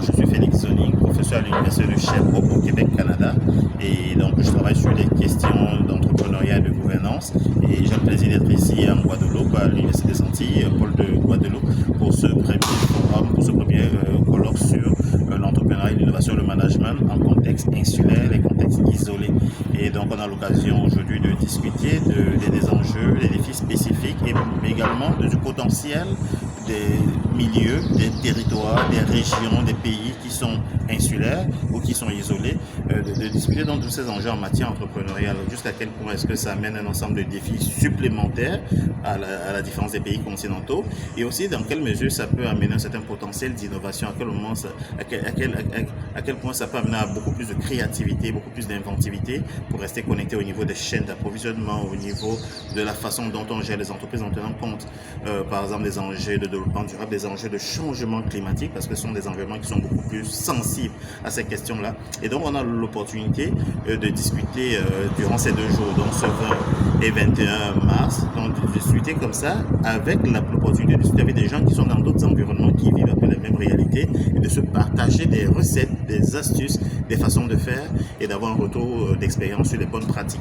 je suis Félix Zoning, professeur à l'Université de Sherbrooke au Québec, Canada. Et donc, je travaille sur les questions d'entrepreneuriat et de gouvernance. Et j'ai le plaisir d'être ici en Guadeloupe, à l'Université des Antilles, pôle de Guadeloupe, pour ce premier forum, pour ce premier colloque sur l'entrepreneuriat et l'innovation, le management en contexte insulaire et contexte isolé. Et donc, on a l'occasion aujourd'hui de discuter des enjeux, des défis spécifiques et également du potentiel des milieux, des territoires, des régions, des pays qui sont insulaires ou qui sont isolés, de discuter donc de tous ces enjeux en matière entrepreneuriale. Jusqu'à quel point est-ce que ça amène un ensemble de défis supplémentaires à la différence des pays continentaux, et aussi dans quelle mesure ça peut amener un certain potentiel d'innovation, à quel point ça peut amener à beaucoup plus de créativité, beaucoup plus d'inventivité pour rester connecté au niveau des chaînes d'approvisionnement, au niveau de la façon dont on gère les entreprises en tenant compte, par exemple, des enjeux de développement durable, des enjeux de changement climatique, parce que ce sont des environnements qui sont beaucoup plus sensibles à ces questions-là. Et donc, on a l'opportunité de discuter durant ces 2 jours, donc ce 20 et 21 mars, donc de discuter comme ça, avec l'opportunité de discuter avec des gens qui sont dans d'autres environnements, qui vivent un peu les mêmes réalités, et de se partager des recettes, des astuces, des façons de faire, et d'avoir un retour d'expérience sur les bonnes pratiques.